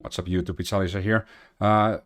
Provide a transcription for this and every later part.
What's up, YouTube? It's Alicia here. What's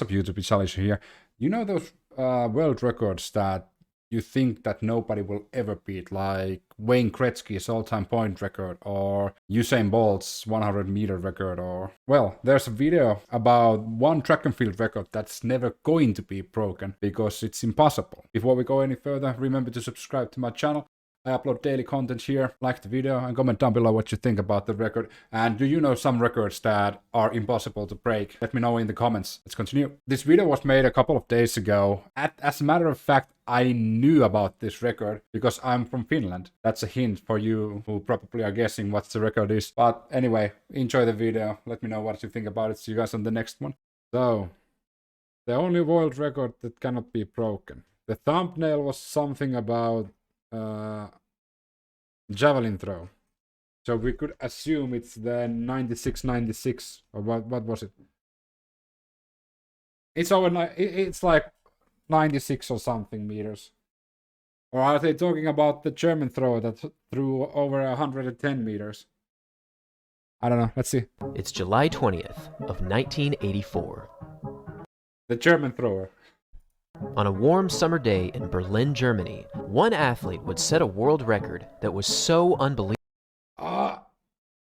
up, YouTube? It's Alicia here. You know those world records that you think that nobody will ever beat, like Wayne Gretzky's all-time point record, or Usain Bolt's 100-meter record, or... Well, there's a video about one track and field record that's never going to be broken, because it's impossible. Before we go any further, remember to subscribe to my channel. I upload daily content here. Like the video and comment down below what you think about the record. And do you know some records that are impossible to break? Let me know in the comments. Let's continue. This video was made a couple of days ago. As a matter of fact, I knew about this record because I'm from Finland. That's a hint for you who probably are guessing what the record is. But anyway, enjoy the video. Let me know what you think about it. See you guys on the next one. So, the only world record that cannot be broken. The thumbnail was something about javelin throw, so we could assume it's the 96 or what was it? It's over. It's like 96 or something meters. Or are they talking about the German thrower that threw over 110 meters? I don't know. Let's see. It's July 20th of 1984. The German thrower. On a warm summer day in Berlin, Germany, one athlete would set a world record that was so unbelievable. I'm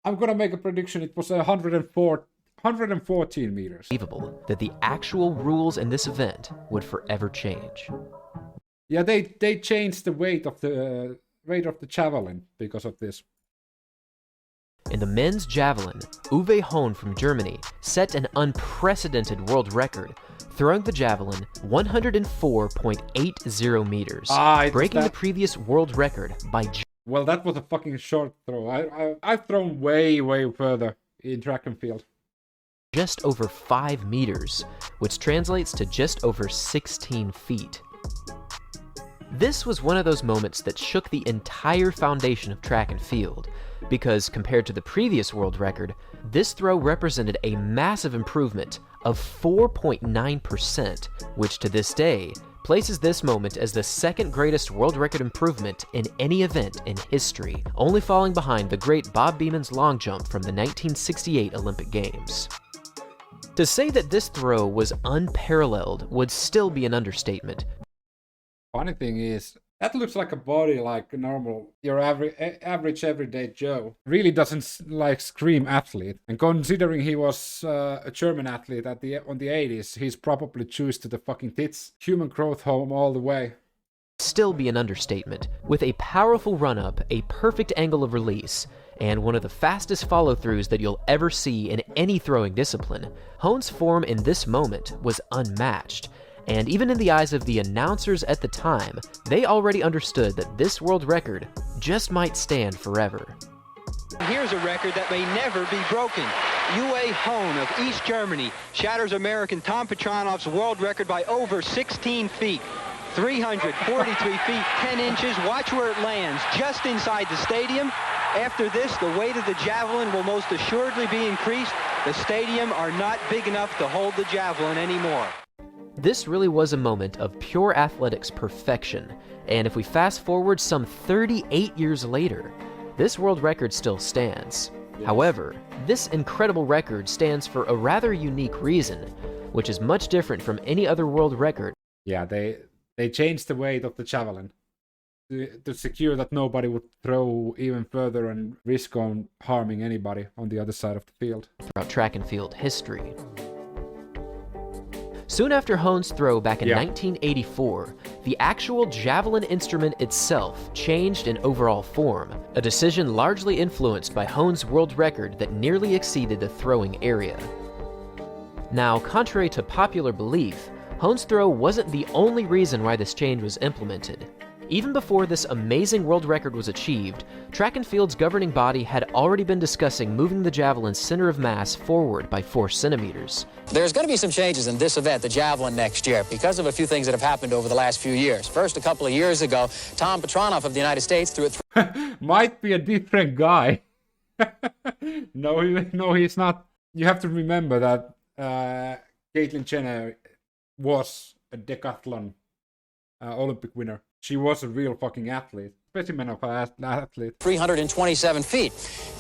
gonna make a prediction. It was 114 meters. That the actual rules in this event would forever change. Yeah, they changed the weight of the javelin because of this. In the men's javelin, Uwe Hohn from Germany set an unprecedented world record, throwing the javelin 104.80 meters, breaking the previous world record by... Well, that was a fucking short throw. I've thrown way further in track and field. Just over 5 meters, which translates to just over 16 feet. This was one of those moments that shook the entire foundation of track and field, because compared to the previous world record, this throw represented a massive improvement of 4.9%, which to this day places this moment as the second greatest world record improvement in any event in history, only falling behind the great Bob Beeman's long jump from the 1968 Olympic Games. To say that this throw was unparalleled would still be an understatement. Funny thing is, that looks like a body like normal, your average everyday Joe. Really doesn't like scream athlete. And considering he was a German athlete on the 80s, he's probably choose to the fucking tits. Human growth home all the way. Still be an understatement. With a powerful run-up, a perfect angle of release, and one of the fastest follow-throughs that you'll ever see in any throwing discipline, Hohn's form in this moment was unmatched. And even in the eyes of the announcers at the time, they already understood that this world record just might stand forever. Here's a record that may never be broken. Uwe Hohn of East Germany shatters American Tom Petronov's world record by over 16 feet. 343 feet, 10 inches. Watch where it lands, just inside the stadium. After this, the weight of the javelin will most assuredly be increased. The stadium are not big enough to hold the javelin anymore. This really was a moment of pure athletics perfection, and if we fast forward some 38 years later, this world record still stands. Yes. However, this incredible record stands for a rather unique reason, which is much different from any other world record. Yeah, they changed the weight of the javelin to secure that nobody would throw even further and risk on harming anybody on the other side of the field. Throughout track and field history. Soon after Hohn's throw back in 1984, the actual javelin instrument itself changed in overall form, a decision largely influenced by Hohn's world record that nearly exceeded the throwing area. Now, contrary to popular belief, Hohn's throw wasn't the only reason why this change was implemented. Even before this amazing world record was achieved, track and field's governing body had already been discussing moving the javelin's center of mass forward by 4 centimeters. There's going to be some changes in this event, the javelin, next year, because of a few things that have happened over the last few years. First, a couple of years ago, Tom Petronov of the United States threw it. Might be a different guy. No, he's not. You have to remember that Caitlyn Jenner was a decathlon Olympic winner. She was a real fucking athlete. specimen of an athlete. 327 feet.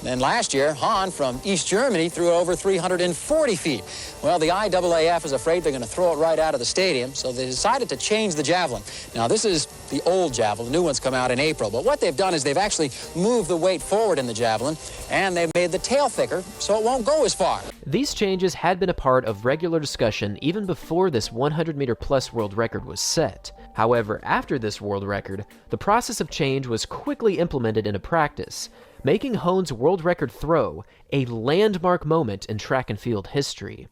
Then last year, Hohn from East Germany threw over 340 feet. Well, the IAAF is afraid they're going to throw it right out of the stadium, so they decided to change the javelin. Now, this is the old javelin. The new ones come out in April. But what they've done is they've actually moved the weight forward in the javelin, and they've made the tail thicker so it won't go as far. These changes had been a part of regular discussion even before this 100-meter plus world record was set. However, after this world record, the process of change was quickly implemented into practice, making Hohn's world record throw a landmark moment in track and field history.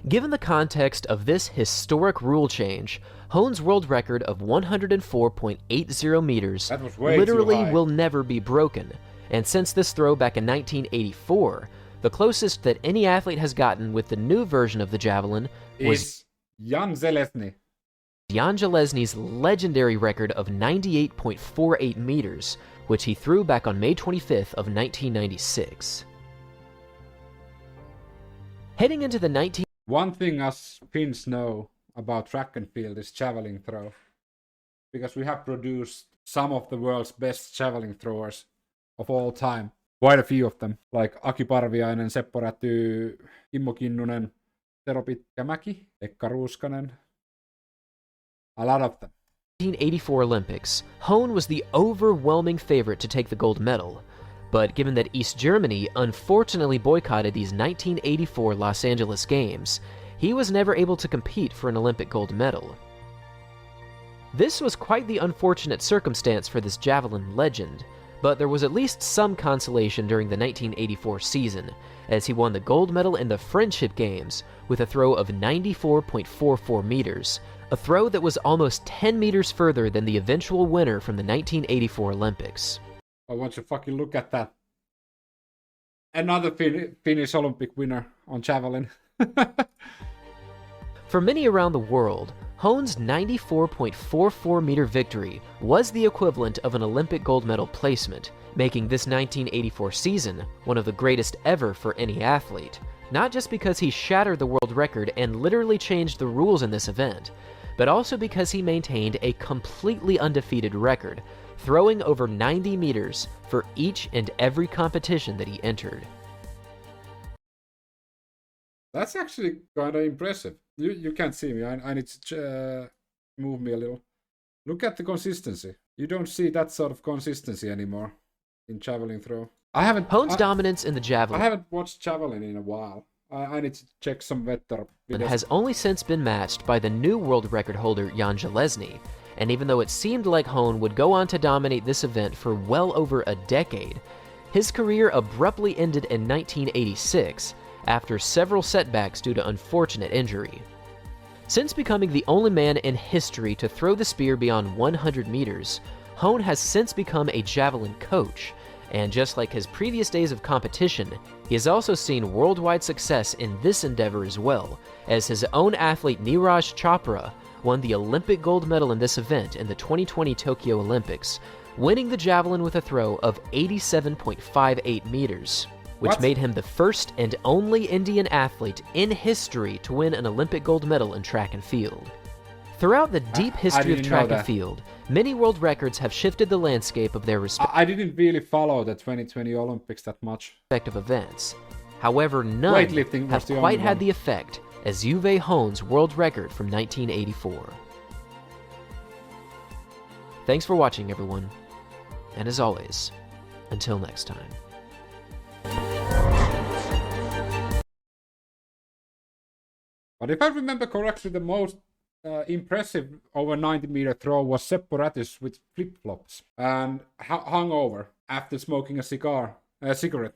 Given the context of this historic rule change, Hohn's world record of 104.80 meters literally will never be broken, and since this throw back in 1984, the closest that any athlete has gotten with the new version of the javelin was Jan Železný. Jan Železny's legendary record of 98.48 meters, which he threw back on May 25th of 1996. Heading into the One thing us Finns know about track and field is javelin throw, because we have produced some of the world's best javelin throwers of all time. Quite a few of them, like Aki Parviainen, Seppo Räty, Kimmo Kinnunen, Tero Pitkämäki, Pekka Ruuskanen. A lot of them. 1984 Olympics, Hohn was the overwhelming favorite to take the gold medal, but given that East Germany unfortunately boycotted these 1984 Los Angeles Games, he was never able to compete for an Olympic gold medal. This was quite the unfortunate circumstance for this javelin legend, but there was at least some consolation during the 1984 season, as he won the gold medal in the Friendship Games with a throw of 94.44 meters, a throw that was almost 10 meters further than the eventual winner from the 1984 Olympics. I want you to fucking look at that. Another Finnish Olympic winner on javelin. For many around the world, Hohn's 94.44 meter victory was the equivalent of an Olympic gold medal placement, making this 1984 season one of the greatest ever for any athlete, not just because he shattered the world record and literally changed the rules in this event, but also because he maintained a completely undefeated record, throwing over 90 meters for each and every competition that he entered. That's actually kind of impressive. You can't see me. I need to move me a little. Look at the consistency. You don't see that sort of consistency anymore in javelin throw. Hohn's dominance in the javelin. I haven't watched javelin in a while. I need to check some better videos. Has only since been matched by the new world record holder Jan Železný, and even though it seemed like Hohn would go on to dominate this event for well over a decade, his career abruptly ended in 1986 after several setbacks due to unfortunate injury. Since becoming the only man in history to throw the spear beyond 100 meters, Hohn has since become a javelin coach, and just like his previous days of competition, he has also seen worldwide success in this endeavor as well, as his own athlete Neeraj Chopra won the Olympic gold medal in this event in the 2020 Tokyo Olympics, winning the javelin with a throw of 87.58 meters, which made him the first and only Indian athlete in history to win an Olympic gold medal in track and field. Throughout the deep history of track and field, many world records have shifted the landscape of their I didn't really follow the 2020 Olympics that much. Respective events. However, none have quite had the effect as Uwe Hohn's world record from 1984. Thanks for watching, everyone. And as always, until next time. But if I remember correctly, the most impressive over 90-meter throw was Seppo Räty's with flip-flops and hung over after smoking a cigarette.